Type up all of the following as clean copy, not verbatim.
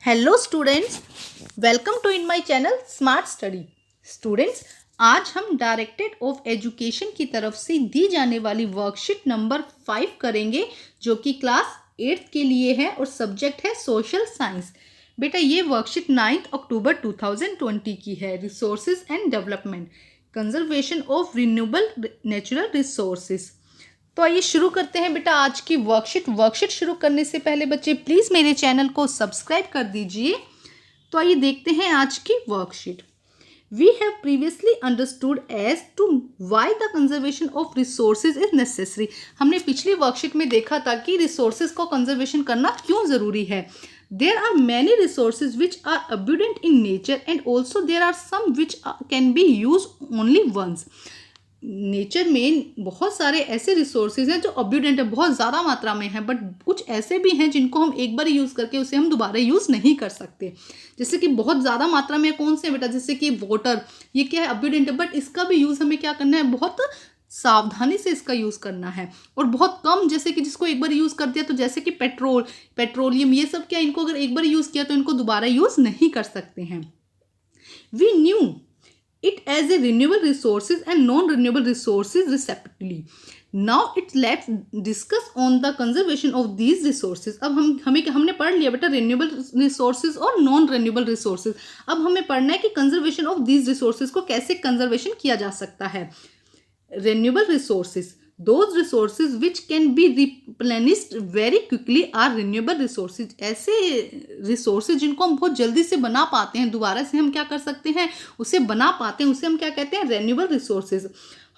Hello students, welcome to in my channel smart study. Students, आज हम directorate of education की तरफ से दी जाने वाली वर्कशीट नंबर 5 करेंगे, जो कि क्लास 8th के लिए है और सब्जेक्ट है सोशल साइंस। बेटा, ये वर्कशीट 9 अक्टूबर 2020 की है। Resources and development, conservation of renewable natural resources. तो आइए शुरू करते हैं बेटा आज की वर्कशीट शुरू करने से पहले बच्चे प्लीज़ मेरे चैनल को सब्सक्राइब कर दीजिए। तो आइए देखते हैं आज की worksheet. We have previously understood as to why the conservation of resources is necessary. हमने पिछली वर्कशीट में देखा था कि रिसोर्सेज को कंजर्वेशन करना क्यों ज़रूरी है। There are many resources which are abundant in nature and also there are some which can be use only once. Nature में बहुत सारे ऐसे रिसोर्सेज हैं जो अब्यूडेंट है, बहुत ज़्यादा मात्रा में है, बट कुछ ऐसे भी हैं जिनको हम एक बार यूज़ करके उसे हम दोबारा यूज़ नहीं कर सकते। जैसे कि बहुत ज़्यादा मात्रा में कौन से बेटा, जैसे कि वाटर, ये क्या है, अब्यूडेंट है, बट इसका भी यूज़ हमें क्या करना है, बहुत सावधानी से इसका यूज़ करना है। और बहुत कम, जैसे कि जिसको एक बार यूज़ कर दिया, तो जैसे कि पेट्रोलियम, ये सब क्या, इनको अगर एक बार यूज़ किया तो इनको दोबारा यूज़ नहीं कर सकते हैं। We knew it as a renewable resources and non-renewable resources respectively. Now let's discuss on the conservation of these resources. अब हमने पढ़ लिया बेटा renewable resources और non-renewable resources। अब हमें पढ़ना है कि conservation of these resources को कैसे conservation किया जा सकता है। Renewable resources, those resources which can be replenished very quickly are renewable resources. ऐसे resources जिनको हम बहुत जल्दी से बना पाते हैं, दोबारा से हम क्या कर सकते हैं, उसे बना पाते हैं, उसे हम क्या कहते हैं, renewable resources.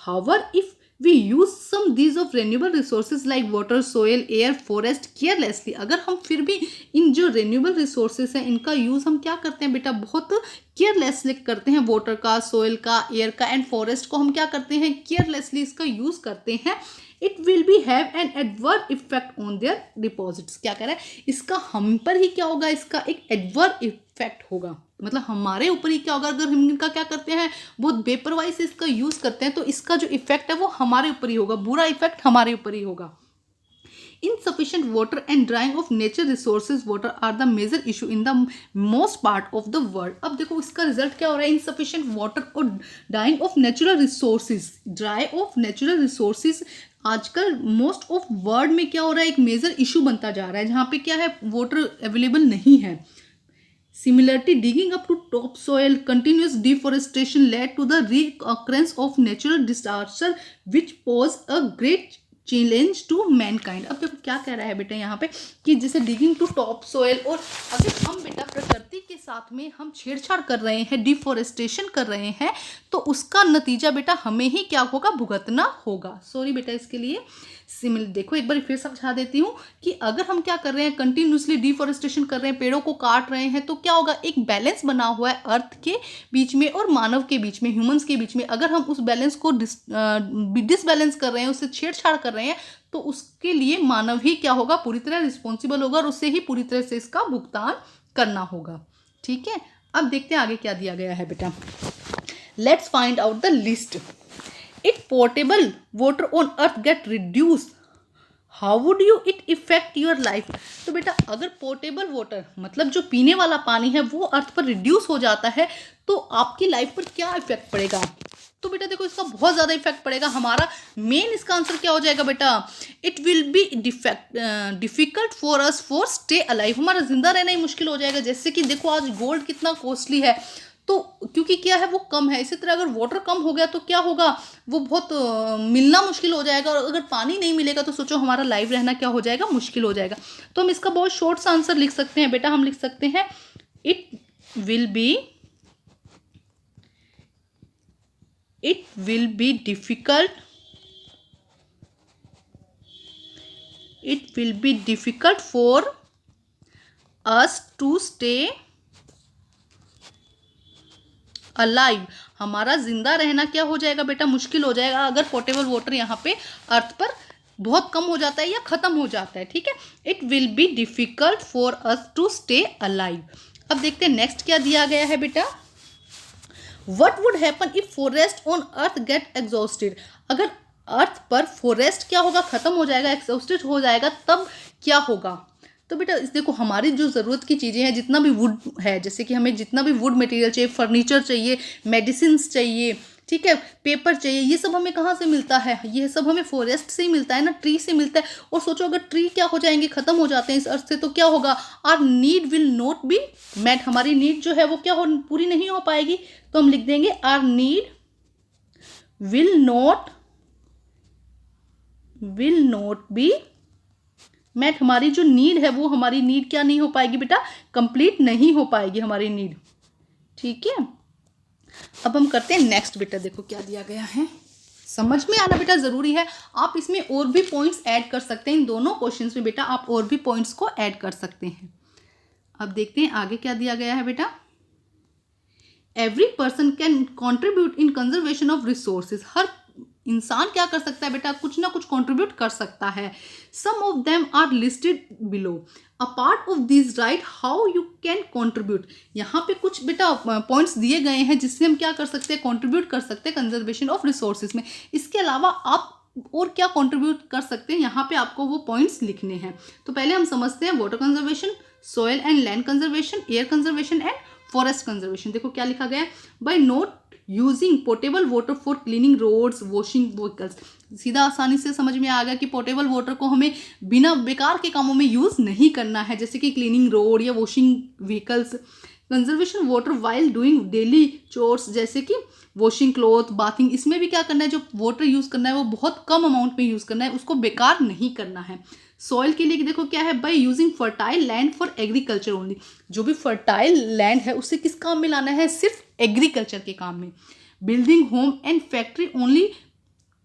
However, if we use some these of renewable resources like water, soil, air, forest carelessly, अगर हम फिर भी इन जो renewable resources हैं इनका यूज़ हम क्या करते हैं बेटा, बहुत केयरलेसली करते हैं। वाटर का, सोयल का, एयर का एंड फॉरेस्ट को हम क्या करते हैं, केयरलेसली इसका यूज़ करते हैं। It will B have an adverse effect on their deposits. क्या कह रहा है, इसका हम पर ही क्या होगा, इसका एक एडवर्स इफेक्ट होगा, मतलब हमारे ऊपर ही क्या होगा। अगर हम इनका क्या करते हैं, बहुत बेपरवाही से इसका यूज़ करते हैं, तो इसका जो इफेक्ट है वो हमारे ऊपर ही होगा, बुरा इफेक्ट हमारे ऊपर ही होगा। Insufficient water and drying of nature resources water are the major issue in the most part of the world. अब देखो इसका रिजल्ट क्या हो रहा है, insufficient water और drying of natural resources, dry of natural resources आजकल मोस्ट ऑफ वर्ल्ड में क्या हो रहा है, एक मेजर इशू बनता जा रहा है, जहाँ पे क्या है, वाटर अवेलेबल नहीं है। Similarly, digging up to topsoil, continuous deforestation led to the reoccurrence of natural disaster which pose a great challenge to mankind. अब देखो क्या कह रहा है बेटा यहाँ पे कि जैसे डिगिंग टू टॉप सोयल, और अगर हम बेटा प्रकृति के साथ में हम छेड़छाड़ कर रहे हैं, डिफोरेस्टेशन कर रहे हैं, तो उसका नतीजा बेटा हमें ही क्या होगा, भुगतना होगा। सॉरी बेटा इसके लिए। सिमिलर देखो एक बार फिर समझा देती हूँ कि अगर हम क्या कर रहे हैं, कंटिन्यूसली डिफोरेस्टेशन कर रहे हैं, पेड़ों को काट रहे हैं, तो क्या होगा, एक बैलेंस बना हुआ है अर्थ के बीच में और मानव के बीच में, ह्यूमंस के बीच में। अगर हम उस बैलेंस को डिसबैलेंस कर रहे हैं, उससे छेड़छाड़ कर रहे हैं, तो उसके लिए मानव ही क्या होगा, पूरी तरह रिस्पॉन्सिबल होगा और उससे ही पूरी तरह से इसका भुगतान करना होगा। ठीक है, अब देखते हैं आगे क्या दिया गया है बेटा। Let's find out the list. If potable water on earth get reduced, how would you it affect your life? तो बेटा अगर पोर्टेबल वाटर मतलब जो पीने वाला पानी है वो अर्थ पर रिड्यूस हो जाता है, तो आपकी लाइफ पर क्या इफेक्ट पड़ेगा। तो बेटा देखो इसका बहुत ज़्यादा इफेक्ट पड़ेगा। हमारा मेन इसका आंसर क्या हो जाएगा बेटा, it will be difficult for us for stay alive. हमारा जिंदा रहना ही मुश्किल हो जाएगा। जैसे कि देखो आज गोल्ड कितना कॉस्टली है, तो क्योंकि क्या है वो कम है। इसी तरह अगर वाटर कम हो गया तो क्या होगा, वो बहुत मिलना मुश्किल हो जाएगा, और अगर पानी नहीं मिलेगा तो सोचो हमारा लाइव रहना क्या हो जाएगा, मुश्किल हो जाएगा। तो हम इसका बहुत शॉर्ट सा आंसर लिख सकते हैं बेटा, हम लिख सकते हैं it will be difficult for us to stay alive. हमारा जिंदा रहना क्या हो जाएगा बेटा, मुश्किल हो जाएगा, अगर पोर्टेबल वाटर यहाँ पे अर्थ पर बहुत कम हो जाता है या खत्म हो जाता है। ठीक है, it will be difficult for us to stay alive. अब देखते हैं नेक्स्ट क्या दिया गया है बेटा। What would happen if forest on earth get exhausted. अगर अर्थ पर फॉरेस्ट क्या होगा, खत्म हो जाएगा, एग्जॉस्टेड हो जाएगा, तब क्या होगा, तो बेटा इस देखो हमारी जो ज़रूरत की चीज़ें हैं, जितना भी वुड है, जैसे कि हमें जितना भी वुड मटेरियल चाहिए, फर्नीचर चाहिए, मेडिसिन चाहिए, ठीक है, पेपर चाहिए, ये सब हमें कहाँ से मिलता है? ये सब हमें फॉरेस्ट से ही मिलता है ना, ट्री से मिलता है। और सोचो अगर ट्री क्या हो जाएंगे, खत्म हो जाते हैं इस अर्थ से, तो क्या होगा? Our need will not be met, हमारी नीड जो है वो क्या हो, पूरी नहीं हो पाएगी। तो हम लिख देंगे our need will not be met, हमारी जो नीड है वो, हमारी नीड क्या नहीं हो पाएगी बेटा? कंप्लीट नहीं हो पाएगी हमारी नीड, ठीक है। अब हम करते हैं नेक्स्ट। बेटा देखो क्या दिया गया है, समझ में आना बेटा जरूरी है। आप इसमें और भी पॉइंट्स ऐड कर सकते हैं, इन दोनों क्वेश्चंस में बेटा आप और भी पॉइंट्स को ऐड कर सकते हैं। अब देखते हैं आगे क्या दिया गया है बेटा। Every person can contribute in conservation of resources, हर इंसान क्या कर सकता है बेटा? कुछ ना कुछ कंट्रीब्यूट कर सकता है। Some of them are listed below, a part of this right how you can contribute. यहाँ पे कुछ बेटा पॉइंट्स दिए गए हैं जिससे हम क्या कर सकते हैं? कंट्रीब्यूट कर सकते हैं कंजर्वेशन ऑफ रिसोर्सेज में। इसके अलावा आप और क्या कंट्रीब्यूट कर सकते हैं, यहाँ पे आपको वो पॉइंट्स लिखने हैं। तो पहले हम समझते हैं water conservation, soil and land conservation, air conservation and forest conservation. देखो क्या लिखा गया है, by not using portable water for cleaning roads, washing vehicles. सीधा आसानी से समझ में आ गया कि पोर्टेबल वाटर को हमें बिना बेकार के कामों में यूज नहीं करना है, जैसे कि क्लीनिंग रोड या washing vehicles. Conservation water while doing daily chores, जैसे कि वॉशिंग क्लॉथ, बाथिंग, इसमें भी क्या करना है, जो वाटर यूज करना है वो बहुत कम अमाउंट में यूज करना है, उसको बेकार नहीं करना है। सॉइल के लिए देखो क्या है, by using fertile land for agriculture only, जो भी फर्टाइल लैंड है उसे किस काम में लाना है? सिर्फ एग्रीकल्चर के काम में। Building home and factory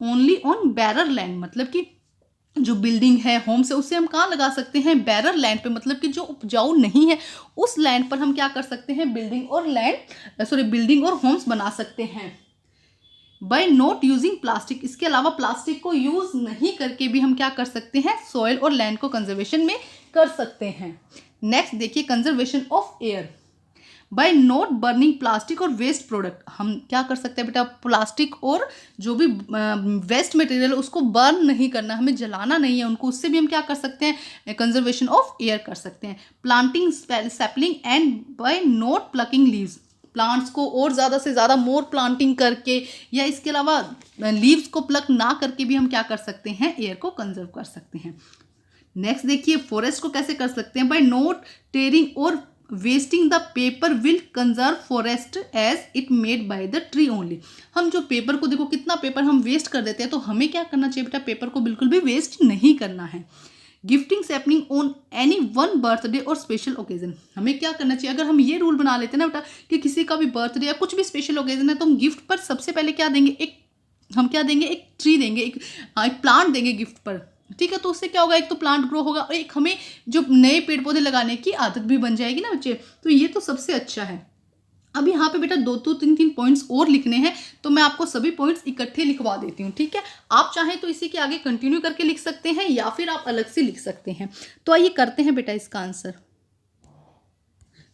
only on bearer land, मतलब कि जो बिल्डिंग है, होम्स है, उसे हम कहाँ लगा सकते हैं? बैरर लैंड पे, मतलब कि जो उपजाऊ नहीं है उस लैंड पर हम क्या कर सकते हैं? बिल्डिंग और होम्स बना सकते हैं। बाय नॉट यूजिंग प्लास्टिक, इसके अलावा प्लास्टिक को यूज नहीं करके भी हम क्या कर सकते हैं? सॉइल और लैंड को कंजर्वेशन में कर सकते हैं। नेक्स्ट देखिए conservation of air, by not burning plastic और वेस्ट प्रोडक्ट, हम क्या कर सकते हैं बेटा? प्लास्टिक और जो भी वेस्ट मटेरियल है उसको बर्न नहीं करना, हमें जलाना नहीं है उनको, उससे भी हम क्या कर सकते हैं? कंजर्वेशन ऑफ एयर कर सकते हैं। Planting sapling and by not plucking leaves, plants को और ज़्यादा से ज़्यादा मोर प्लांटिंग करके या इसके अलावा लीव्स को प्लक ना करके भी हम क्या कर सकते हैं? एयर को कंजर्व कर सकते हैं। नेक्स्ट देखिए फॉरेस्ट को कैसे कर सकते हैं, बाय नॉट टेयरिंग और wasting the paper will conserve forest as it made by the tree only. हम जो पेपर को, देखो कितना पेपर हम वेस्ट कर देते हैं, तो हमें क्या करना चाहिए बेटा? पेपर को बिल्कुल भी वेस्ट नहीं करना है। Gifting happening on any one birthday और स्पेशल ओकेजन, हमें क्या करना चाहिए? अगर हम ये रूल बना लेते हैं ना बेटा कि किसी का भी बर्थडे या कुछ भी स्पेशल ओकेजन है, तो हम गिफ्ट पर सबसे पहले क्या देंगे? एक ट्री देंगे, एक प्लांट देंगे गिफ्ट पर, ठीक है। तो उससे क्या होगा? एक तो प्लांट ग्रो होगा और एक हमें जो नए पेड़ पौधे लगाने की आदत भी बन जाएगी ना बच्चे, तो ये तो सबसे अच्छा है। अब यहाँ पे बेटा 2-3 पॉइंट्स और लिखने हैं, तो मैं आपको सभी पॉइंट्स इकट्ठे लिखवा देती हूँ, ठीक है। आप चाहें तो इसी के आगे कंटिन्यू करके लिख सकते हैं या फिर आप अलग से लिख सकते हैं। तो आइए करते हैं बेटा इसका आंसर।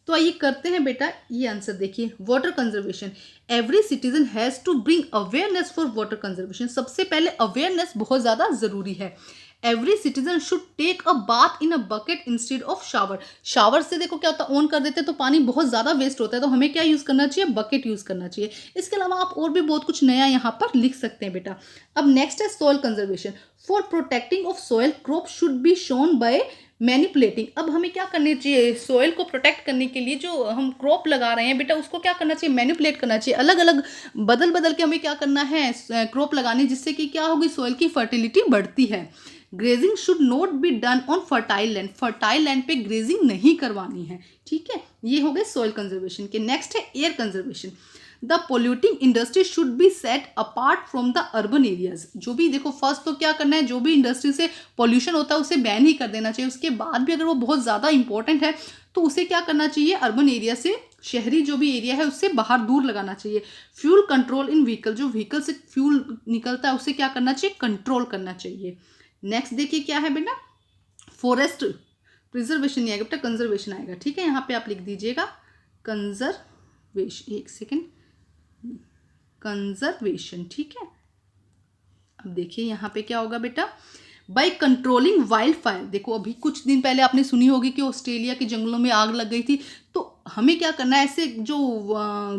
तो आइए करते हैं बेटा ये आंसर। देखिए water conservation, every citizen has to bring awareness for water conservation. सबसे पहले अवेयरनेस बहुत ज़्यादा ज़रूरी है। Every citizen should take a bath in a bucket instead of shower. Shower से देखो क्या होता है, ऑन कर देते हैं तो पानी बहुत ज़्यादा वेस्ट होता है, तो हमें क्या यूज़ करना चाहिए? बकेट यूज़ करना चाहिए। इसके अलावा आप और भी बहुत कुछ नया यहाँ पर लिख सकते हैं बेटा। अब नेक्स्ट है soil conservation, for protecting of soil crop should be shown by manipulating. अब हमें क्या करना चाहिए? सॉइल को प्रोटेक्ट करने के लिए जो हम क्रॉप लगा रहे हैं बेटा, उसको क्या करना चाहिए? मैनिपुलेट करना चाहिए। अलग अलग बदल बदल के हमें क्या करना है? क्रॉप लगाने, जिससे कि क्या होगी? सॉइल की फर्टिलिटी बढ़ती है। Grazing should not be done on fertile land, fertile land पे ग्रेजिंग नहीं करवानी है, ठीक है। ये हो गए सॉइल कंजर्वेशन के। नेक्स्ट है air conservation, the polluting industry should be set apart from the urban areas. जो भी देखो फर्स्ट तो क्या करना है, जो भी इंडस्ट्री से पॉल्यूशन होता है उसे बैन ही कर देना चाहिए। उसके बाद भी अगर वो बहुत ज़्यादा इंपॉर्टेंट है तो उसे क्या करना चाहिए? अर्बन एरिया से, शहरी जो भी एरिया है उससे बाहर दूर लगाना चाहिए। फ्यूल कंट्रोल इन व्हीकल, जो व्हीकल से फ्यूल निकलता है उसे क्या करना चाहिए? कंट्रोल करना चाहिए। नेक्स्ट देखिए क्या है बेटा, फॉरेस्ट प्रिजर्वेशन नहीं आएगा बेटा, कंजर्वेशन आएगा, ठीक है। यहाँ पे आप लिख दीजिएगा कंजर्वेशन, एक सेकेंड, कंजर्वेशन, ठीक है। अब देखिए यहाँ पे क्या होगा बेटा, बाय कंट्रोलिंग वाइल्ड फायर। देखो अभी कुछ दिन पहले आपने सुनी होगी कि ऑस्ट्रेलिया के जंगलों में आग लग गई थी, तो हमें क्या करना है, ऐसे जो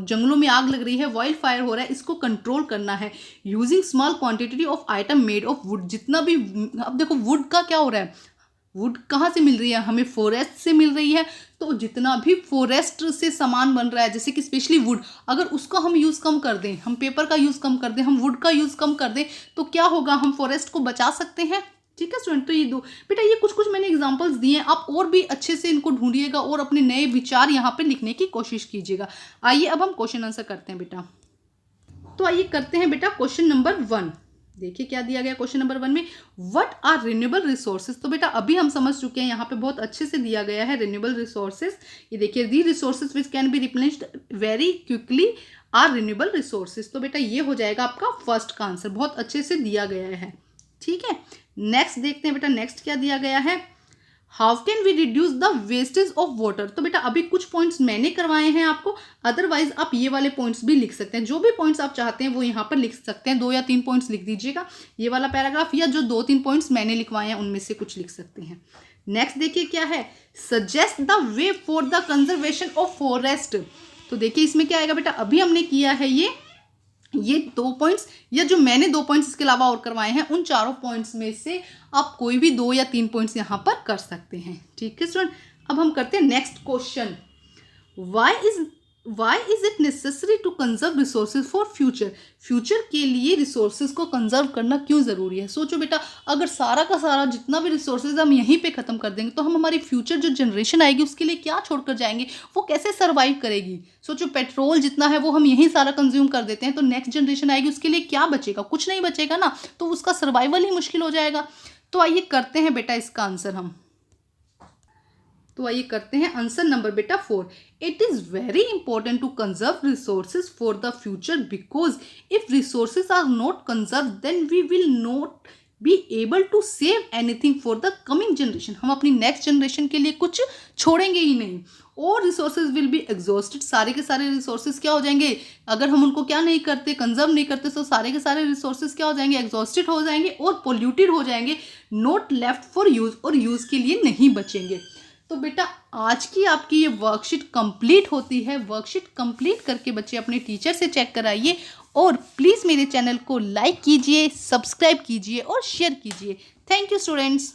जंगलों में आग लग रही है, वाइल्ड फायर हो रहा है, इसको कंट्रोल करना है using small quantity of item made of would. जितना भी, अब देखो वुड का क्या हो रहा है, वुड कहाँ से मिल रही है, हमें फॉरेस्ट से मिल रही है। तो जितना भी फॉरेस्ट से सामान बन रहा है, जैसे कि स्पेशली वुड, अगर उसका हम यूज़ कम कर दें, हम पेपर का यूज़ कम कर दें, हम वुड का यूज़ कम कर दें, तो क्या होगा, हम फॉरेस्ट को बचा सकते हैं। ठीक है स्टूडेंट, तो ये दो बेटा, ये कुछ कुछ मैंने एग्जांपल्स दिए हैं, आप और भी अच्छे से इनको ढूंढिएगा और अपने नए विचार यहाँ पे लिखने की कोशिश कीजिएगा। आइए अब हम क्वेश्चन आंसर करते हैं बेटा। तो आइए करते हैं बेटा क्वेश्चन नंबर 1। देखिए क्या दिया गया क्वेश्चन नंबर 1 में, व्हाट आर रिन्यूएबल रिसोर्सेज। तो बेटा अभी हम समझ चुके हैं, यहाँ पे बहुत अच्छे से दिया गया है रिन्यूएबल रिसोर्सेज। ये देखिए, the resources which can be replaced very quickly are renewable resources. तो बेटा ये हो जाएगा आपका फर्स्ट का आंसर, बहुत अच्छे से दिया गया है। ठीक है, नेक्स्ट देखते हैं बेटा, नेक्स्ट क्या दिया गया है, how can we reduce the wastage of water. तो बेटा अभी कुछ पॉइंट्स मैंने करवाए हैं आपको, अदरवाइज आप ये वाले पॉइंट्स भी लिख सकते हैं। जो भी पॉइंट्स आप चाहते हैं वो यहाँ पर लिख सकते हैं, 2 या 3 पॉइंट्स लिख दीजिएगा, ये वाला पैराग्राफ, या जो 2-3 पॉइंट्स मैंने लिखवाए हैं उनमें से कुछ लिख सकते हैं। नेक्स्ट देखिए क्या है, suggest the way for the conservation of forest. तो देखिए इसमें क्या आएगा बेटा, अभी हमने किया है ये 2 पॉइंट्स, या जो मैंने 2 पॉइंट्स इसके अलावा और करवाए हैं, उन चारों पॉइंट्स में से आप कोई भी 2 या 3 पॉइंट्स यहाँ पर कर सकते हैं। ठीक है स्टूडेंट, अब हम करते हैं next question, why is it necessary to conserve resources for future. Future के लिए रिसोर्सेज को कंजर्व करना क्यों ज़रूरी है। सोचो बेटा, अगर सारा का सारा जितना भी रिसोर्सेज हम यहीं पे ख़त्म कर देंगे, तो हम हमारी फ्यूचर जो जनरेशन आएगी उसके लिए क्या छोड़कर जाएंगे, वो कैसे सर्वाइव करेगी। सोचो पेट्रोल जितना है वो हम यहीं सारा कंज्यूम कर देते हैं, तो नेक्स्ट जनरेशन आएगी उसके लिए क्या बचेगा, कुछ नहीं बचेगा ना, तो उसका सर्वाइवल ही मुश्किल हो जाएगा। तो आइए करते हैं बेटा इसका आंसर हम, तो आइए करते हैं आंसर नंबर बेटा 4। It is very important to conserve resources for the future, because if resources are not conserve then we will not be able to save anything for the coming generation. हम अपनी next generation के लिए कुछ छोड़ेंगे ही नहीं, और resources will be exhausted. सारे के सारे रिसोर्सेज क्या हो जाएंगे, अगर हम उनको क्या नहीं करते, कंजर्व नहीं करते, तो सारे के सारे रिसोर्सेज क्या हो जाएंगे, एग्जॉस्टेड हो जाएंगे और पोल्यूटेड हो जाएंगे, नॉट लेफ्ट फॉर यूज, और यूज के लिए नहीं बचेंगे। तो बेटा आज की आपकी ये वर्कशीट कंप्लीट होती है। वर्कशीट कंप्लीट करके बच्चे अपने टीचर से चेक कराइए, और प्लीज़ मेरे चैनल को लाइक कीजिए, सब्सक्राइब कीजिए और शेयर कीजिए। Thank you students.